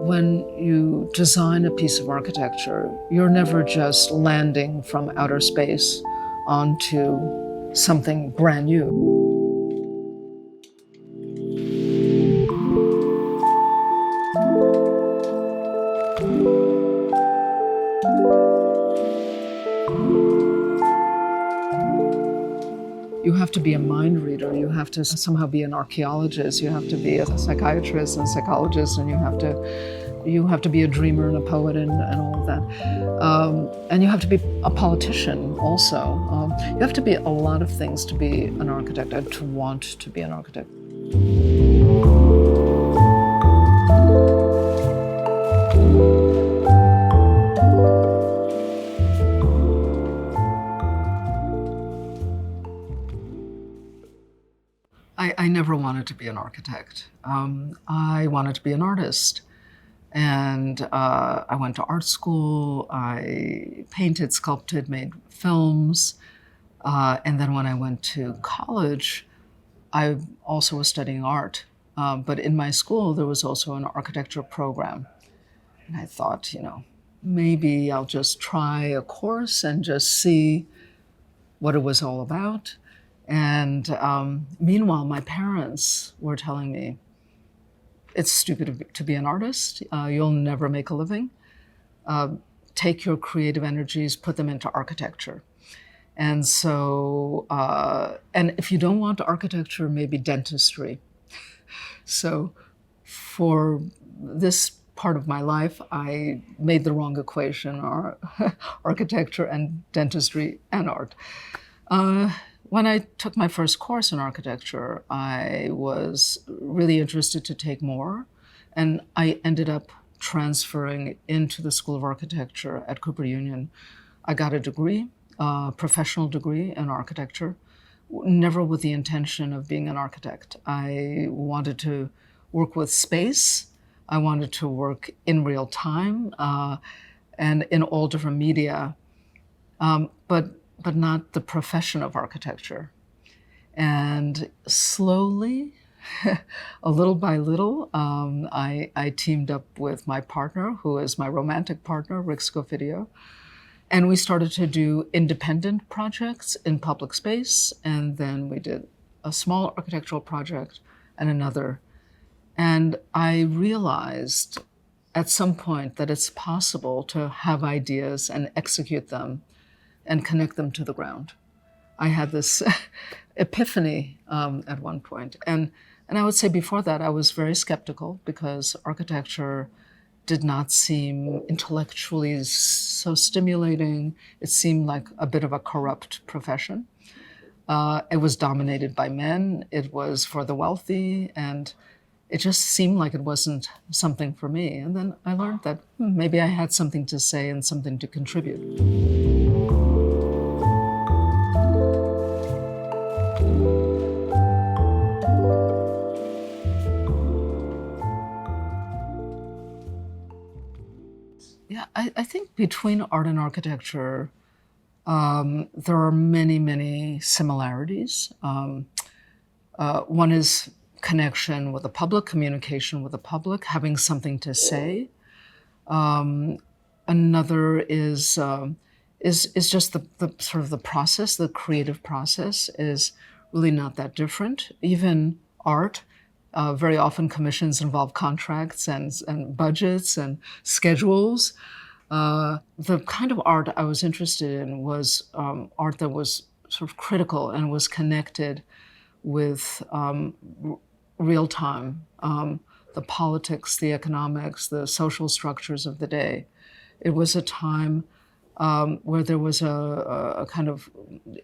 When you design a piece of architecture, you're never just landing from outer space onto something brand new. You have to be a mind reader, you have to somehow be an archaeologist, you have to be a psychiatrist and psychologist, and you have to be a dreamer and a poet and all of that. And you have to be a politician also. You have to be a lot of things to be an architect and to want to be an architect. I never wanted to be an architect. I wanted to be an artist. And I went to art school, I painted, sculpted, made films. And then when I went to college, I also was studying art. But in my school, there was also an architecture program. And I thought, maybe I'll just try a course and just see what it was all about. And meanwhile, my parents were telling me, it's stupid to be an artist. You'll never make a living. Take your creative energies, put them into architecture. And so, and if you don't want architecture, maybe dentistry. So for this part of my life, I made the wrong equation, or architecture and dentistry and art. When I took my first course in architecture, I was really interested to take more, and I ended up transferring into the School of Architecture at Cooper Union. I got a degree, a professional degree in architecture, never with the intention of being an architect. I wanted to work with space. I wanted to work in real time and in all different media, but not the profession of architecture. And slowly, a little by little, I teamed up with my partner, who is my romantic partner, Rick Scofidio, and we started to do independent projects in public space, and then we did a small architectural project and another. And I realized at some point that it's possible to have ideas and execute them and connect them to the ground. I had this epiphany at one point. And I would say before that, I was very skeptical because architecture did not seem intellectually so stimulating. It seemed like a bit of a corrupt profession. It was dominated by men. It was for the wealthy. And it just seemed like it wasn't something for me. And then I learned that maybe I had something to say and something to contribute. Yeah, I think between art and architecture, there are many, many similarities. One is connection with the public, communication with the public, having something to say. Another is just the sort of the process, the creative process is really not that different. Even art, very often commissions involve contracts and budgets and schedules. The kind of art I was interested in was art that was sort of critical and was connected with real time, the politics, the economics, the social structures of the day. It was a time where there was a kind of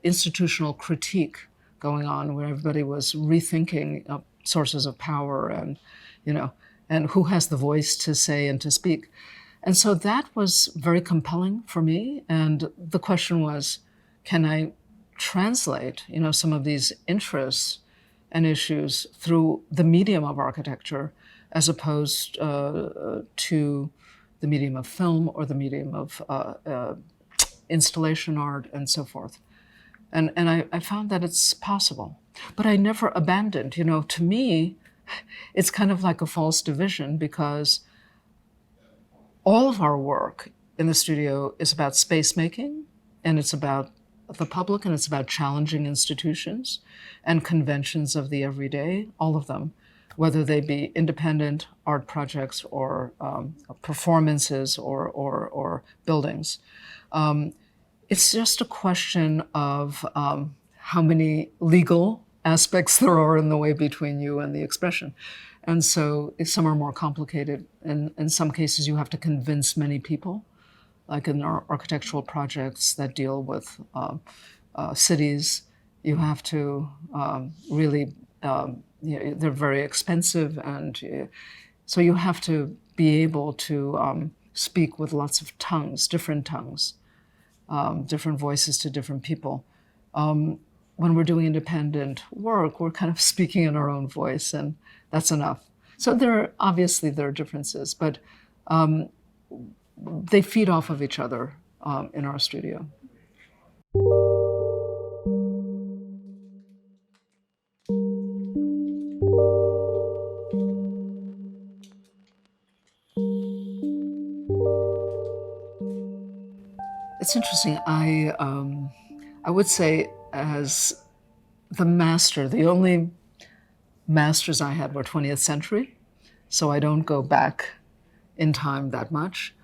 institutional critique going on, where everybody was rethinking sources of power and who has the voice to say and to speak. And so that was very compelling for me. And the question was, can I translate, some of these interests and issues through the medium of architecture as opposed to the medium of film or the medium of installation art and so forth. And I found that it's possible. But I never abandoned. To me, it's kind of like a false division because all of our work in the studio is about space making, and it's about the public, and it's about challenging institutions and conventions of the everyday, all of them, whether they be independent art projects or performances or buildings. It's just a question of how many legal aspects there are in the way between you and the expression. And so some are more complicated. And in some cases, you have to convince many people, like in our architectural projects that deal with cities. You have to really, they're very expensive. And so you have to be able to speak with lots of tongues, different voices to different people. When we're doing independent work, we're kind of speaking in our own voice, and that's enough. So there are differences, but they feed off of each other in our studio. It's interesting. I would say as the master, the only masters I had were 20th century, so I don't go back in time that much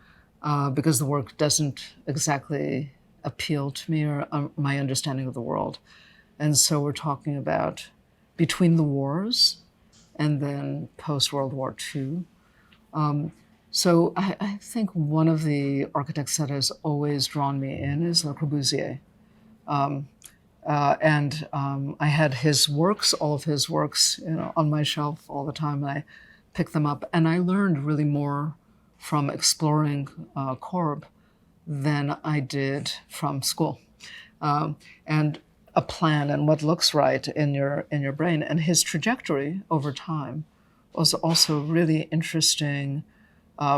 because the work doesn't exactly appeal to me or my understanding of the world. And so we're talking about between the wars and then post-World War II. So I think one of the architects that has always drawn me in is Le Corbusier. I had his works, all of his works, on my shelf all the time, and I picked them up. And I learned really more from exploring Corb than I did from school. And a plan and what looks right in your brain. And his trajectory over time was also really interesting,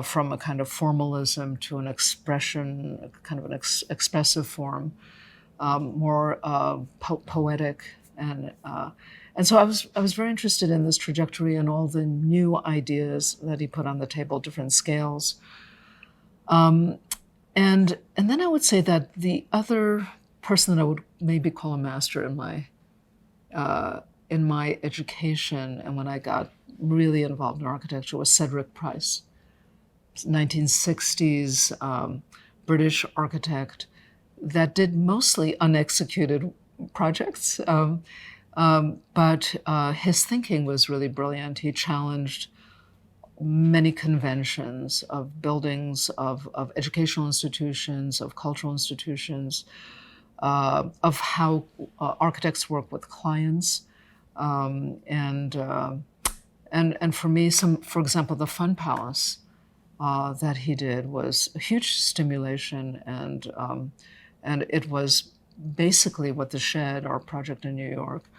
from a kind of formalism to an expression, kind of an expressive form, more poetic, and so I was very interested in this trajectory and all the new ideas that he put on the table, different scales, and then I would say that the other person that I would maybe call a master in my education and when I got really involved in architecture was Cedric Price, 1960s British architect that did mostly unexecuted projects, but his thinking was really brilliant. He challenged many conventions of buildings, of educational institutions, of cultural institutions, of how architects work with clients, and for me, for example, the Fun Palace that he did was a huge stimulation, and it was basically what the Shed, our project in New York,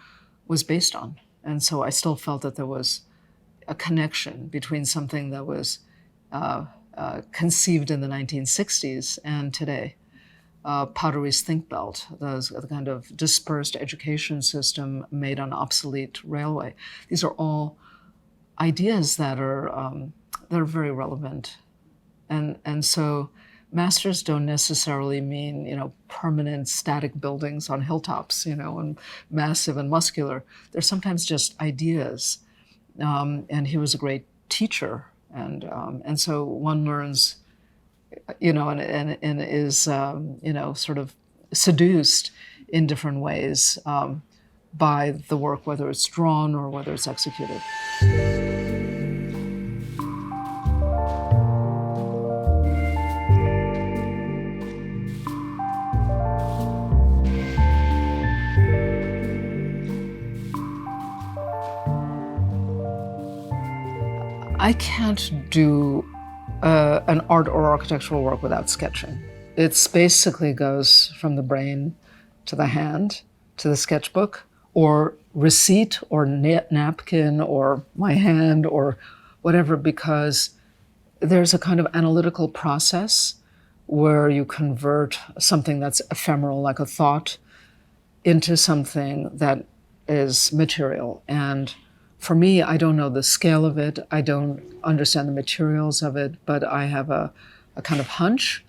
was based on. And so I still felt that there was a connection between something that was conceived in the 1960s and today. Pottery's Think Belt, the kind of dispersed education system made on obsolete railway. These are all ideas that are very relevant. And so masters don't necessarily mean, permanent static buildings on hilltops, and massive and muscular. They're sometimes just ideas. And he was a great teacher. And so one learns, and is, sort of seduced in different ways by the work, whether it's drawn or whether it's executed. I can't do an art or architectural work without sketching. It basically goes from the brain to the hand, to the sketchbook, or receipt, or napkin, or my hand, or whatever, because there's a kind of analytical process where you convert something that's ephemeral, like a thought, into something that is material. And For me, I don't know the scale of it. I don't understand the materials of it, but I have a kind of hunch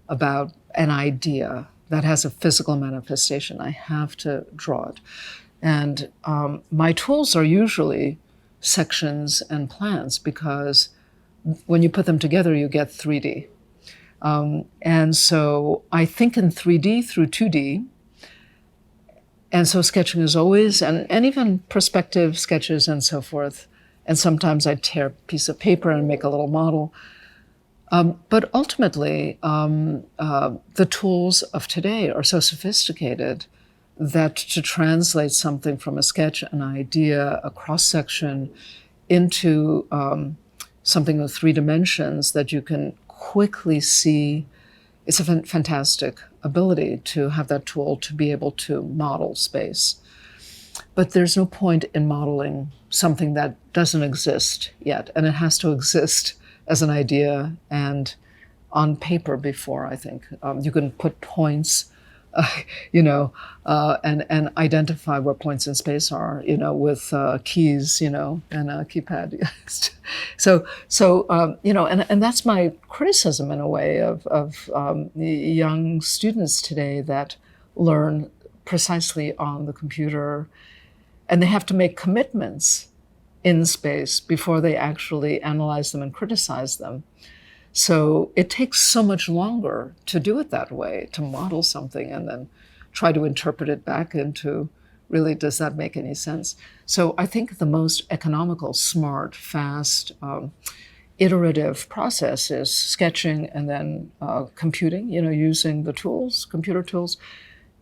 about an idea that has a physical manifestation. I have to draw it. And my tools are usually sections and plans, because when you put them together, you get 3D. And so I think in 3D through 2D. And so sketching is always, and even perspective sketches and so forth. And sometimes I tear a piece of paper and make a little model. But ultimately, the tools of today are so sophisticated that to translate something from a sketch, an idea, a cross-section, into something with 3 dimensions that you can quickly see, it's a fantastic ability to have that tool to be able to model space. But there's no point in modeling something that doesn't exist yet, and it has to exist as an idea and on paper before, I think. You can put points, and identify where points in space are, with keys, and a keypad. And that's my criticism in a way of young students today that learn precisely on the computer, and they have to make commitments in space before they actually analyze them and criticize them. So it takes so much longer to do it that way, to model something and then try to interpret it back into, really, does that make any sense? So I think the most economical, smart, fast, iterative process is sketching and then computing, using the tools, computer tools,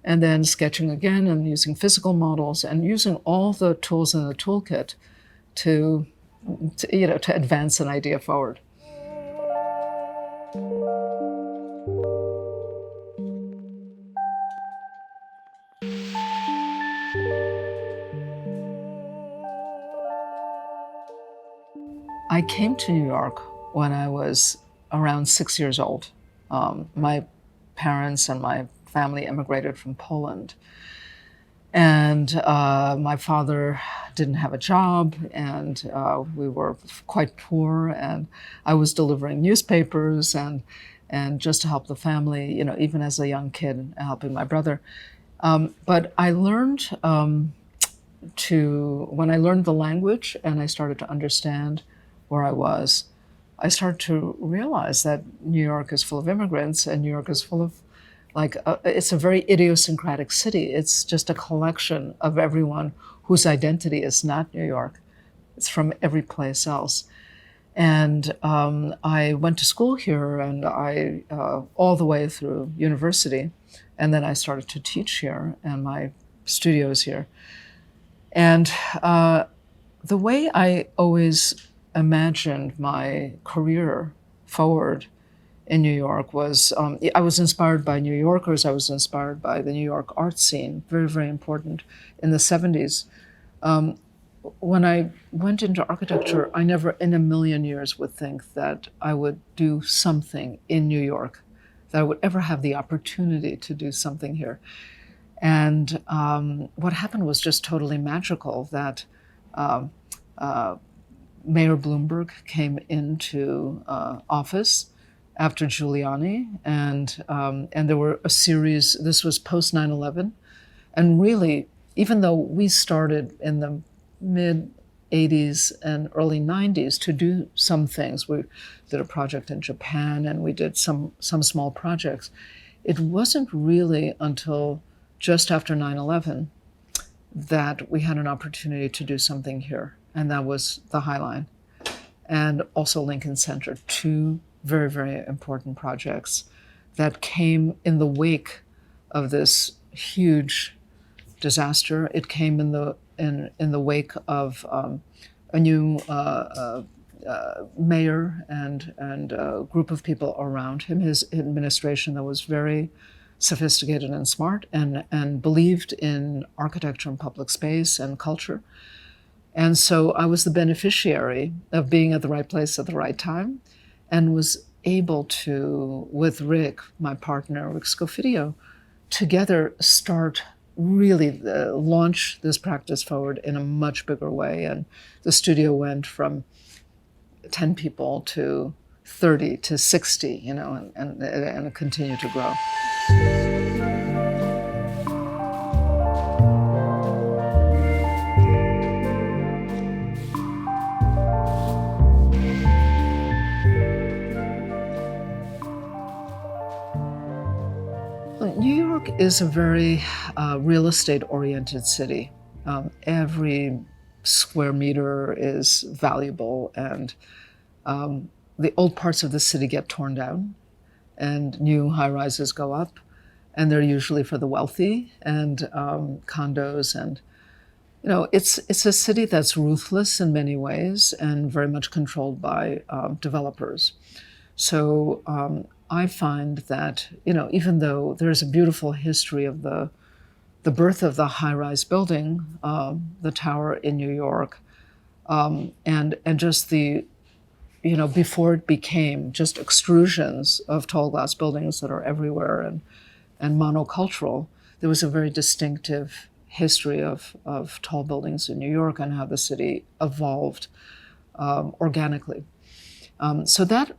and then sketching again and using physical models and using all the tools in the toolkit to advance an idea forward. I came to New York when I was around 6 years old. My parents and my family immigrated from Poland. And my father didn't have a job, and we were quite poor, and I was delivering newspapers and just to help the family, even as a young kid, helping my brother. But I learned when I learned the language and I started to understand where I was, I started to realize that New York is full of immigrants, and New York is full of, it's a very idiosyncratic city. It's just a collection of everyone whose identity is not New York. It's from every place else. And I went to school here, and I all the way through university, and then I started to teach here, and my studio is here. And the way I always imagined my career forward in New York was, I was inspired by New Yorkers. I was inspired by the New York art scene, very, very important in the 70s. When I went into architecture, I never in a million years would think that I would do something in New York, that I would ever have the opportunity to do something here. And what happened was just totally magical, that Mayor Bloomberg came into office after Giuliani, and there were a series, this was post 9/11, and really, even though we started in the mid 80s and early 90s to do some things, we did a project in Japan and we did some small projects, it wasn't really until just after 9/11 that we had an opportunity to do something here, and that was the High Line and also Lincoln Center, 2 very, very important projects that came in the wake of this huge disaster. It came in the wake of a new mayor and a group of people around him, his administration that was very sophisticated and smart and believed in architecture and public space and culture. And so I was the beneficiary of being at the right place at the right time, and was able to, with Rick, my partner, Rick Scofidio, together start really launch this practice forward in a much bigger way. And the studio went from 10 people to 30 to 60, and it continued to grow. New York is a very real estate-oriented city. Every square meter is valuable, and the old parts of the city get torn down, and new high-rises go up, and they're usually for the wealthy, and condos, and it's a city that's ruthless in many ways and very much controlled by developers. So I find that, even though there's a beautiful history of the birth of the high-rise building, the tower in New York, and just the, before it became just extrusions of tall glass buildings that are everywhere and monocultural, there was a very distinctive history of tall buildings in New York and how the city evolved organically. So that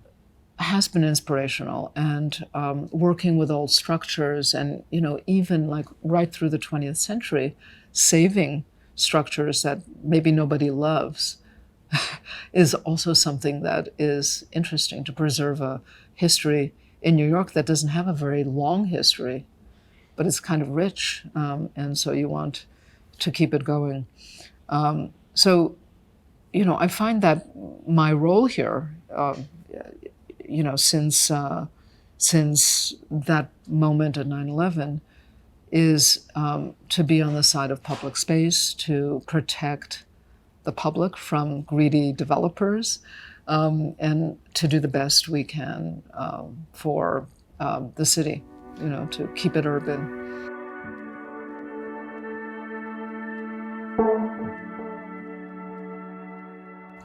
has been inspirational, and working with old structures and, even like right through the 20th century, saving structures that maybe nobody loves is also something that is interesting, to preserve a history in New York that doesn't have a very long history, but it's kind of rich, and so you want to keep it going. So, I find that my role here, since that moment at 9/11, is to be on the side of public space, to protect the public from greedy developers, and to do the best we can for the city, to keep it urban.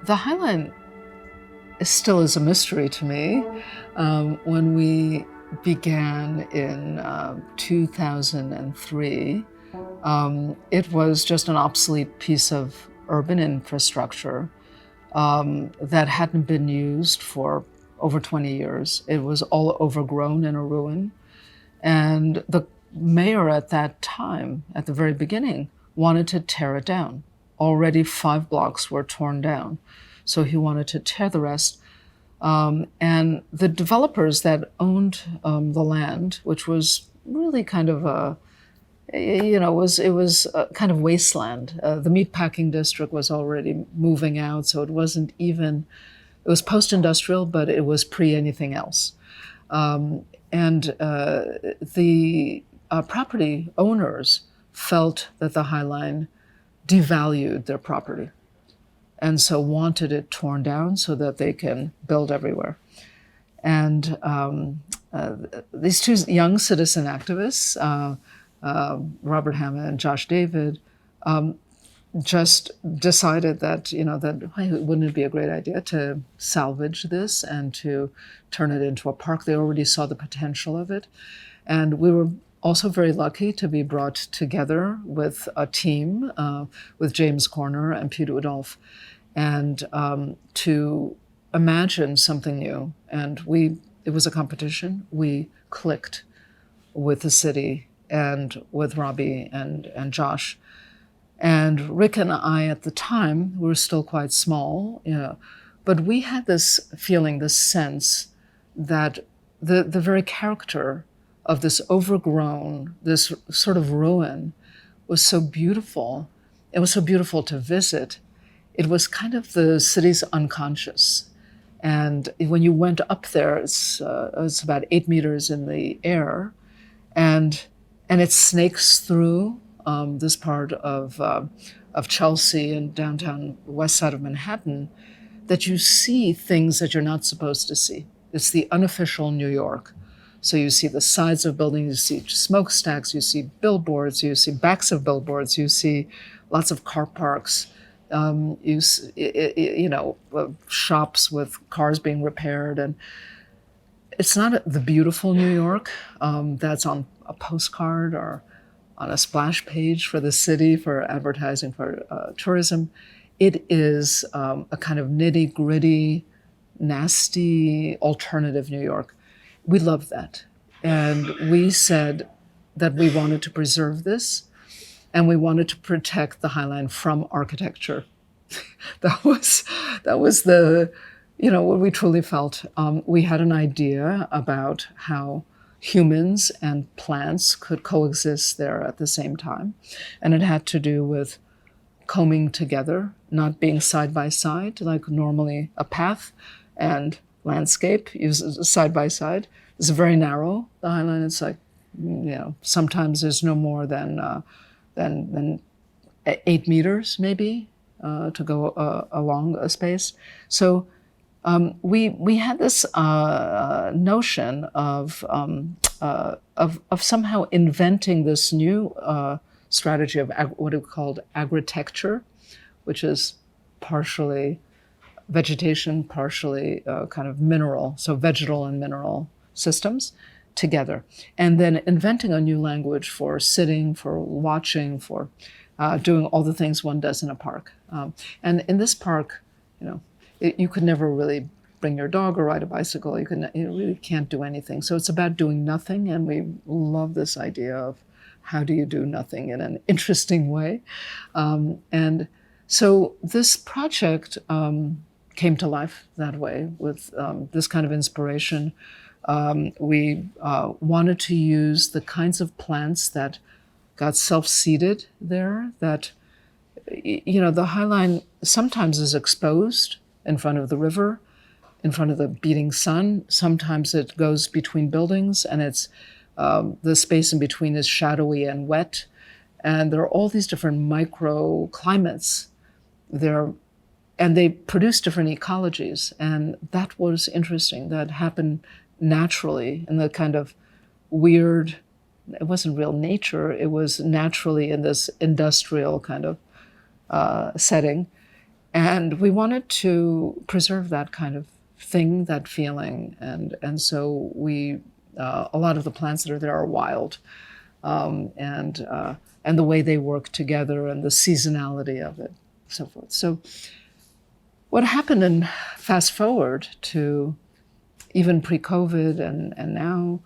The High Line still is a mystery to me. When we began in 2003, it was just an obsolete piece of urban infrastructure that hadn't been used for over 20 years. It was all overgrown in a ruin. And the mayor at that time, at the very beginning, wanted to tear it down. Already 5 blocks were torn down. So he wanted to tear the rest. And the developers that owned the land, which was really kind of it was a kind of wasteland. The meatpacking district was already moving out, so it wasn't even, it was post-industrial, but it was pre-anything else. And the property owners felt that the High Line devalued their property, and so wanted it torn down so that they can build everywhere. And these two young citizen activists, Robert Hammond and Josh David, just decided that, wouldn't it be a great idea to salvage this and to turn it into a park? They already saw the potential of it. And we were also very lucky to be brought together with a team, with James Corner and Peter Udolph, and to imagine something new. And it was a competition. We clicked with the city and with Robbie and Josh. And Rick and I at the time were still quite small, but we had this feeling, this sense that the very character of this overgrown, this sort of ruin was so beautiful. It was so beautiful to visit. It was kind of the city's unconscious. And when you went up there, it's about 8 meters in the air, and it snakes through this part of Chelsea and downtown west side of Manhattan, that you see things that you're not supposed to see. It's the unofficial New York. So you see the sides of buildings, you see smokestacks, you see billboards, you see backs of billboards, you see lots of car parks, shops with cars being repaired. And it's not the beautiful New York that's on a postcard or on a splash page for the city for advertising for tourism. It is a kind of nitty gritty, nasty alternative New York. We love that. And we said that we wanted to preserve this and we wanted to protect the High Line from architecture. that was the, what we truly felt. We had an idea about how humans and plants could coexist there at the same time. And it had to do with combing together, not being side by side, like normally a path and landscape side by side. It's very narrow, the High Line. It's like, sometimes there's no more than 8 meters maybe to go along a space. So we had this notion of somehow inventing this new strategy of what we called agritecture, which is partially vegetation, partially kind of mineral, so vegetal and mineral systems together. And then inventing a new language for sitting, for watching, for doing all the things one does in a park. And in this park, you could never really bring your dog or ride a bicycle. You really can't do anything. So it's about doing nothing, and we love this idea of how do you do nothing in an interesting way. And so this project came to life that way with this kind of inspiration. We wanted to use the kinds of plants that got self-seeded there, that, the High Line sometimes is exposed in front of the river, in front of the beating sun. Sometimes it goes between buildings and it's the space in between is shadowy and wet. And there are all these different microclimates there, and they produce different ecologies. And that was interesting. That happened naturally in the kind of weird, it wasn't real nature, it was naturally in this industrial kind of setting. And we wanted to preserve that kind of thing, that feeling. And so we, a lot of the plants that are there are wild. And the way they work together and the seasonality of it, so forth. So what happened, and fast forward to even pre-COVID and now,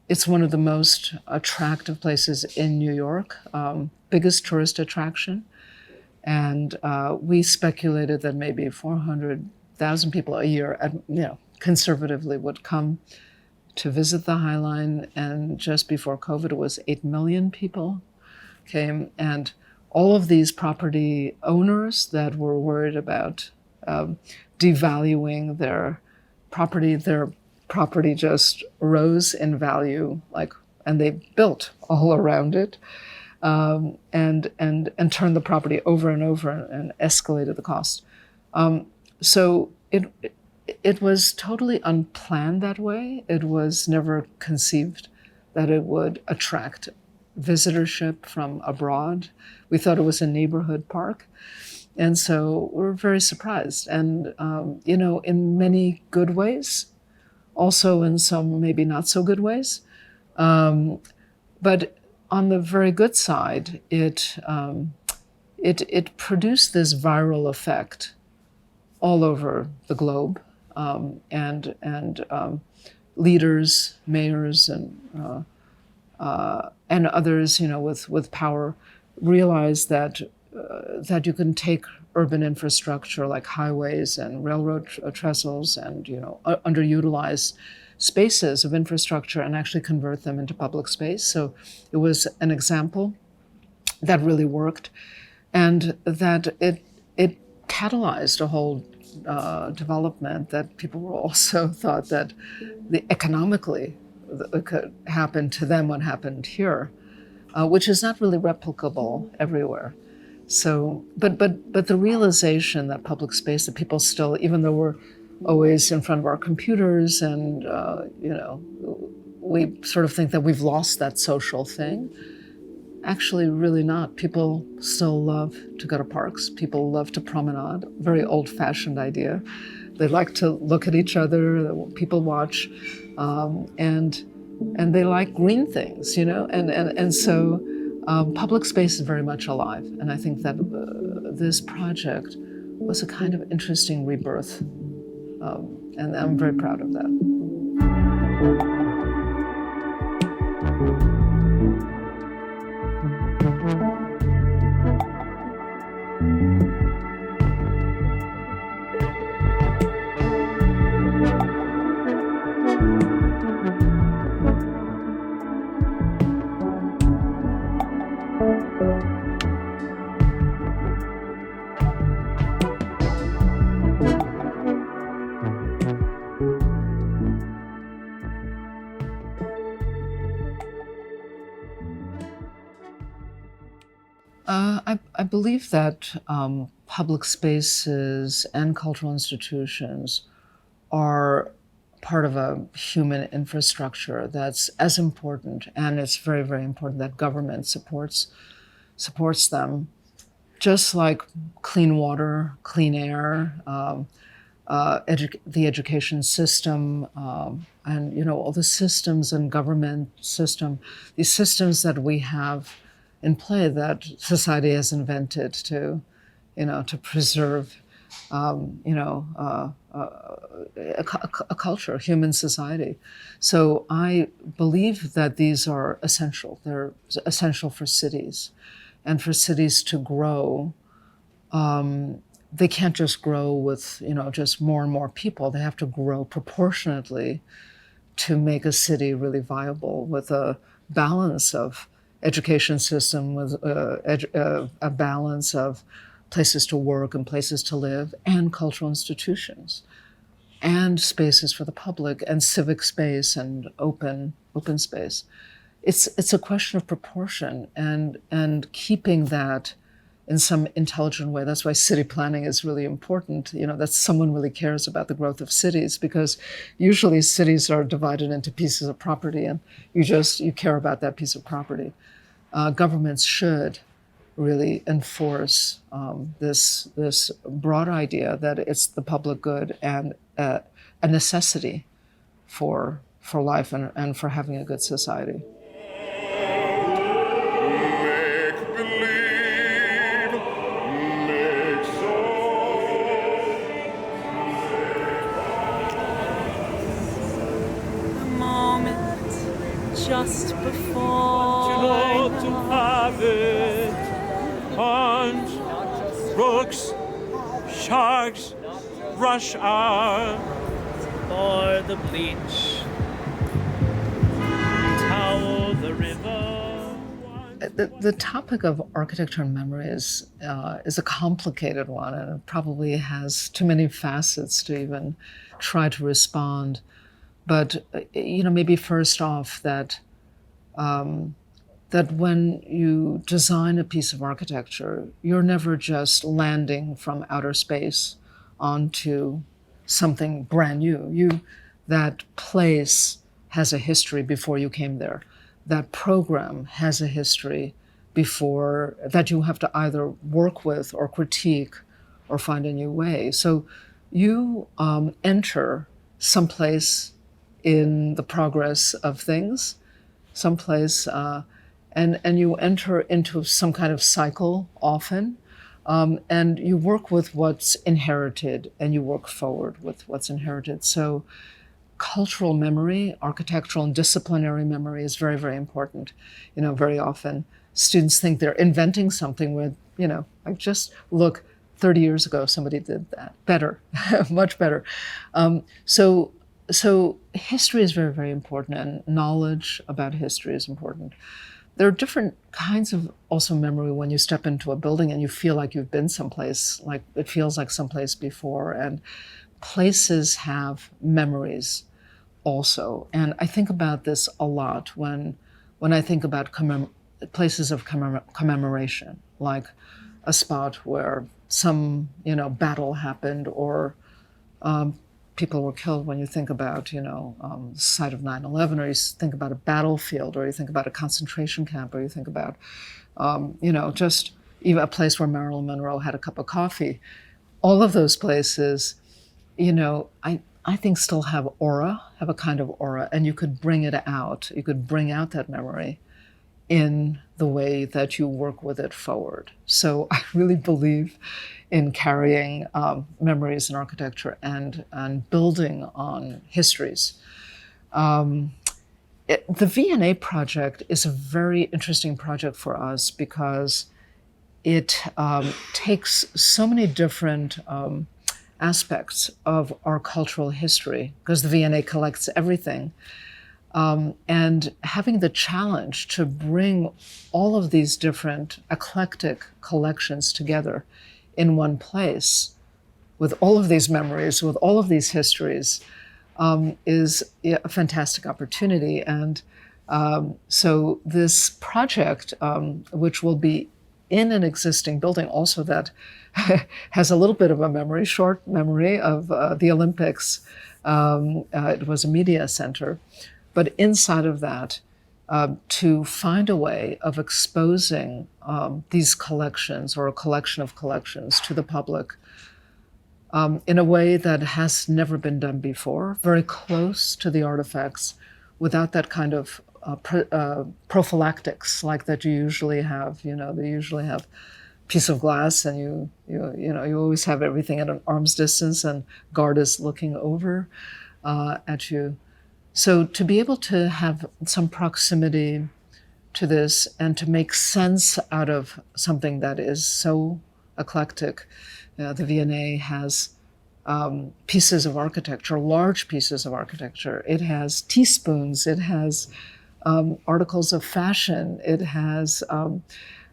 it's one of the most attractive places in New York, biggest tourist attraction. And we speculated that maybe 400,000 people a year, conservatively would come to visit the High Line. And just before COVID, it was 8 million people came. And all of these property owners that were worried about devaluing their property just rose in value, and they built all around it, and turned the property over and over and escalated the cost. So it was totally unplanned that way. It was never conceived that it would attract visitorship from abroad. We thought it was a neighborhood park. And so we're very surprised. And, in many good ways, also in some maybe not so good ways. But on the very good side, it produced this viral effect all over the globe. And leaders, mayors, and others, with power, realized that you can take urban infrastructure like highways and railroad trestles and underutilized spaces of infrastructure and actually convert them into public space. So it was an example that really worked, and that it catalyzed a whole development that people were also thought that economically it could happen to them what happened here, which is not really replicable everywhere. So, but the realization that public space, that people still, even though we're always in front of our computers and we sort of think that we've lost that social thing, actually really not. People still love to go to parks. People love to promenade. Very old-fashioned idea. They like to look at each other. People watch, and and they like green things, and so public space is very much alive. And I think that this project was a kind of interesting rebirth, and I'm very proud of that. I believe that public spaces and cultural institutions are part of a human infrastructure that's as important, and it's very, very important that government supports them, just like clean water, clean air, the education system, and all the systems and government system, these systems that we have in play that society has invented to preserve, a culture, a human society. So I believe that these are essential. They're essential for cities, and for cities to grow. They can't just grow with just more and more people. They have to grow proportionately to make a city really viable, with a balance of education system, with a balance of places to work and places to live, and cultural institutions, and spaces for the public, and civic space, and open space. It's a question of proportion and keeping that in some intelligent way. That's why city planning is really important, that someone really cares about the growth of cities, because usually cities are divided into pieces of property, and you care about that piece of property. Governments should really enforce this broad idea that it's the public good and a necessity for life and for having a good society. Just before to have it, punch, brooks, sharks, rush hour, or the bleach, towel the river. The topic of architecture and memory is a complicated one, and it probably has too many facets to even try to respond. But maybe first off, that when you design a piece of architecture, you're never just landing from outer space onto something brand new. That place has a history before you came there. That program has a history before that you have to either work with or critique or find a new way. So you enter someplace in the progress of things, someplace, and you enter into some kind of cycle often, and you work with what's inherited and you work forward with what's inherited. So cultural memory, architectural and disciplinary memory is very, very important. Very often students think they're inventing something with, like, just look, 30 years ago somebody did that better, much better. So history is very, very important, and knowledge about history is important. There are different kinds of also memory when you step into a building and you feel like you've been someplace, like it feels like someplace before, and places have memories also. And I think about this a lot when I think about places of commemoration, like a spot where some, battle happened, or people were killed. When you think about, the site of 9/11, or you think about a battlefield, or you think about a concentration camp, or you think about, just even a place where Marilyn Monroe had a cup of coffee. All of those places, I think, still have a kind of aura, and you could bring it out. You could bring out that memory in the way that you work with it forward. So I really believe in carrying memories in architecture and building on histories. The V&A project is a very interesting project for us because it takes so many different aspects of our cultural history, because the V&A collects everything. And having the challenge to bring all of these different eclectic collections together in one place with all of these memories, with all of these histories, is a fantastic opportunity. And so this project, which will be in an existing building also that has a little bit of a short memory of the Olympics. It was a media center. But inside of that, to find a way of exposing these collections or a collection of collections to the public in a way that has never been done before, very close to the artifacts, without that kind of prophylactics like that you usually have. You know, they usually have a piece of glass, and you always have everything at an arm's distance, and guard is looking over at you. So to be able to have some proximity to this and to make sense out of something that is so eclectic. The V&A has pieces of architecture, large pieces of architecture. It has teaspoons, it has articles of fashion, it has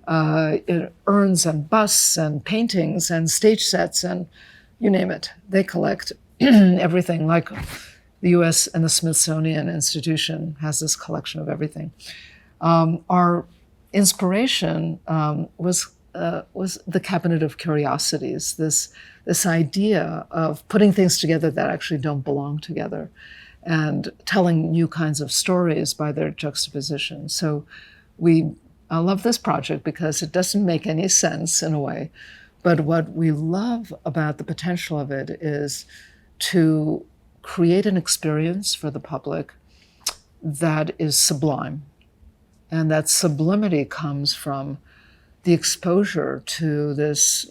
urns and busts and paintings and stage sets and you name it. They collect everything. Like the U.S. and the Smithsonian Institution has this collection of everything. Our inspiration was the Cabinet of Curiosities, this idea of putting things together that actually don't belong together and telling new kinds of stories by their juxtaposition. So I love this project because it doesn't make any sense in a way, but what we love about the potential of it is to create an experience for the public that is sublime. And that sublimity comes from the exposure to this,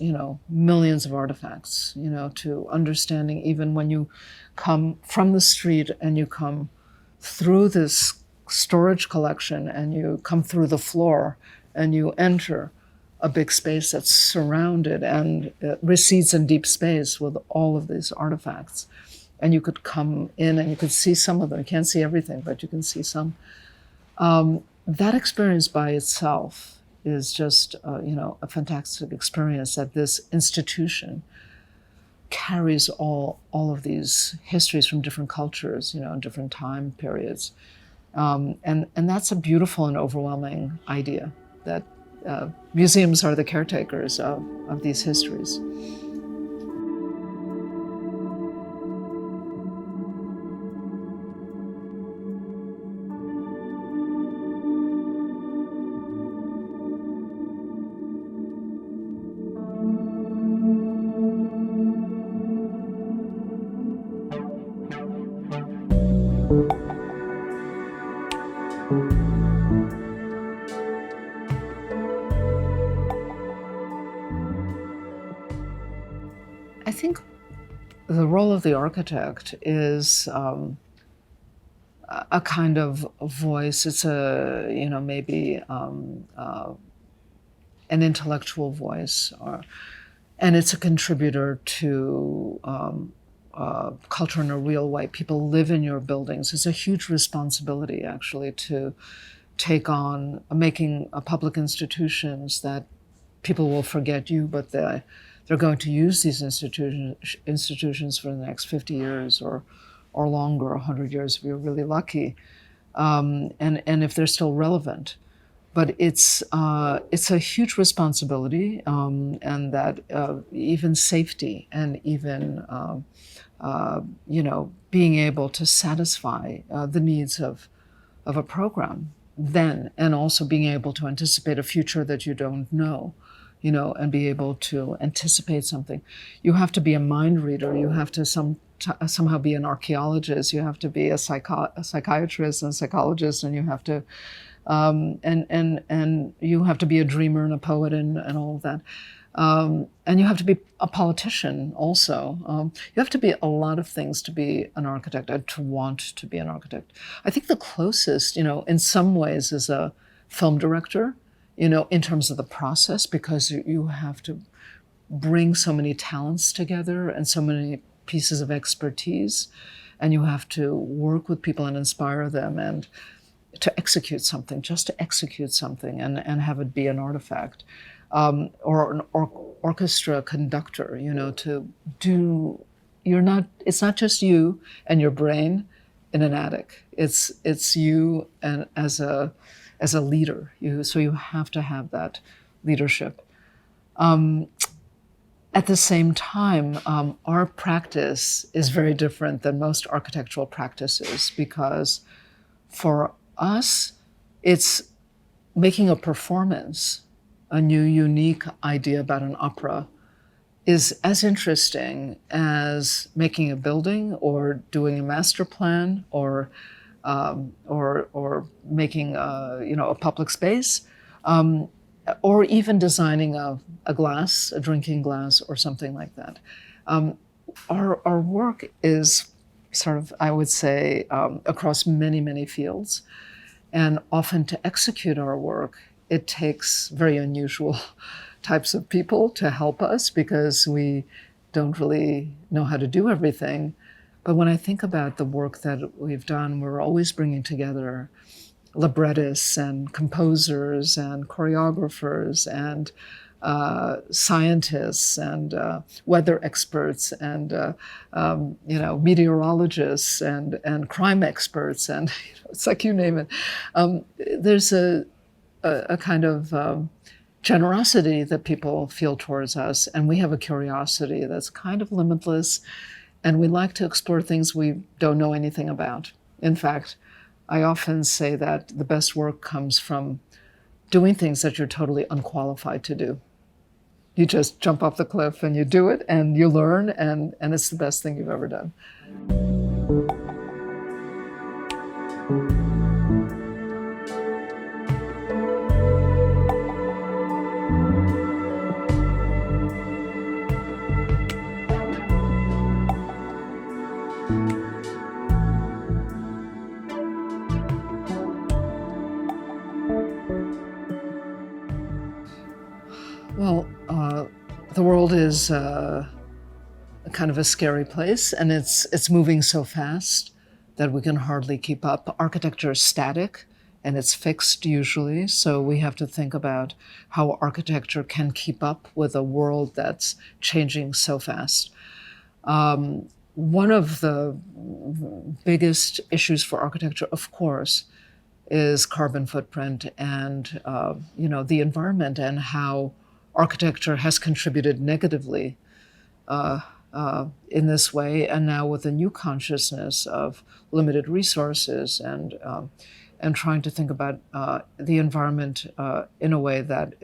millions of artifacts, to understanding even when you come from the street and you come through this storage collection and you come through the floor and you enter a big space that's surrounded and recedes in deep space with all of these artifacts. And you could come in and you could see some of them. You can't see everything, but you can see some. That experience by itself is just, a fantastic experience that this institution carries all of these histories from different cultures, different time periods. And that's a beautiful and overwhelming idea, that museums are the caretakers of these histories. I think the role of the architect is a kind of voice. It's maybe an intellectual voice, and it's a contributor to culture in a real way. People live in your buildings. It's a huge responsibility, actually, to take on making public institutions that people will forget you, but they're going to use these institutions for the next 50 years or longer, 100 years if you're really lucky, and if they're still relevant. But it's a huge responsibility, and that even safety and even being able to satisfy the needs of a program then, and also being able to anticipate a future that you don't know. and be able to anticipate something. You have to be a mind reader. You have to somehow be an archaeologist. You have to be a psychiatrist and psychologist, and you have to and you have to be a dreamer and a poet and all of that. And you have to be a politician also. You have to be a lot of things to be an architect and to want to be an architect. I think the closest, in some ways, is a film director, in terms of the process, because you have to bring so many talents together and so many pieces of expertise, and you have to work with people and inspire them and to execute something, just to execute something and have it be an artifact. Or an orchestra conductor, to do, it's not just you and your brain in an attic. It's you and as a leader. So you have to have that leadership. At the same time, our practice is very different than most architectural practices, because for us, it's making a performance, a new, unique idea about an opera, is as interesting as making a building or doing a master plan or making a public space, or even designing a glass, a drinking glass, or something like that. Our work is sort of, I would say, across many, many fields, and often to execute our work, it takes very unusual types of people to help us, because we don't really know how to do everything. But when I think about the work that we've done, we're always bringing together librettists and composers and choreographers and scientists and weather experts and meteorologists and crime experts, and it's like you name it. There's a kind of generosity that people feel towards us, and we have a curiosity that's kind of limitless, and we like to explore things we don't know anything about. In fact, I often say that the best work comes from doing things that you're totally unqualified to do. You just jump off the cliff and you do it and you learn, and it's the best thing you've ever done. Well, the world is kind of a scary place, and it's moving so fast that we can hardly keep up. Architecture is static, and it's fixed usually, so we have to think about how architecture can keep up with a world that's changing so fast. One of the biggest issues for architecture, of course, is carbon footprint and the environment, and how architecture has contributed negatively in this way, and now with a new consciousness of limited resources and trying to think about the environment in a way that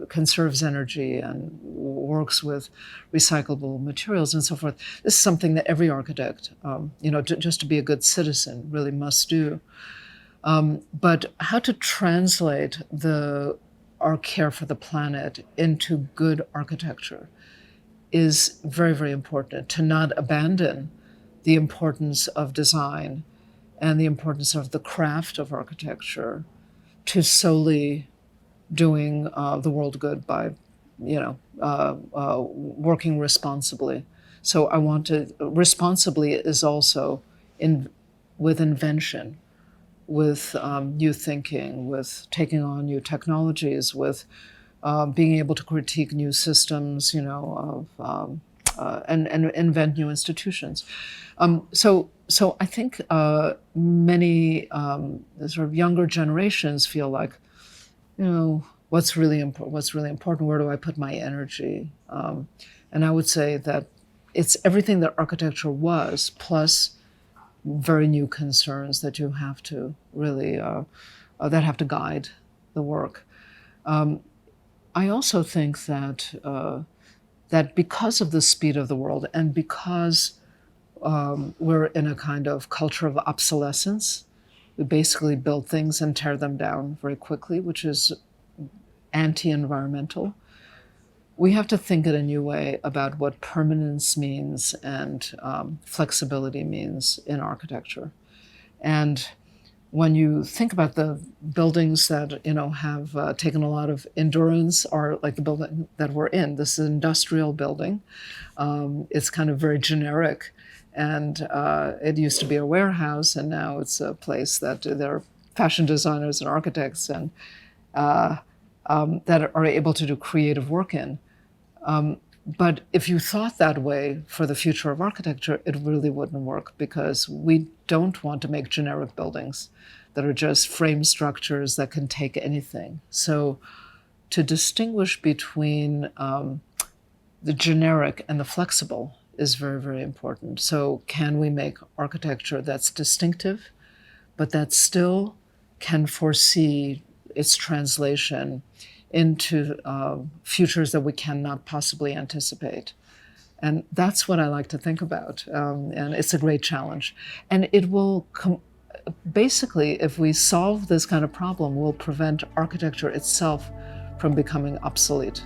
conserves energy and works with recyclable materials and so forth. This is something that every architect, just to be a good citizen, really must do. But how to translate our care for the planet into good architecture is very, very important. To not abandon the importance of design and the importance of the craft of architecture to solely doing the world good by, working responsibly. So I want to, responsibly is also with invention, with new thinking, with taking on new technologies, with being able to critique new systems, and invent new institutions. So I think many sort of younger generations feel like, what's really important? Where do I put my energy? And I would say that it's everything that architecture was, plus very new concerns that you have to really, that have to guide the work. I also think that that because of the speed of the world and because we're in a kind of culture of obsolescence, we basically build things and tear them down very quickly, which is anti-environmental. We have to think in a new way about what permanence means and flexibility means in architecture. And when you think about the buildings that have taken a lot of endurance, or like the building that we're in, this is an industrial building. It's kind of very generic, and it used to be a warehouse, and now it's a place that there are fashion designers and architects and that are able to do creative work in. But if you thought that way for the future of architecture, it really wouldn't work, because we don't want to make generic buildings that are just frame structures that can take anything. So to distinguish between the generic and the flexible is very, very important. So can we make architecture that's distinctive, but that still can foresee its translation into futures that we cannot possibly anticipate? And that's what I like to think about. And it's a great challenge. And it will, basically, if we solve this kind of problem, will prevent architecture itself from becoming obsolete.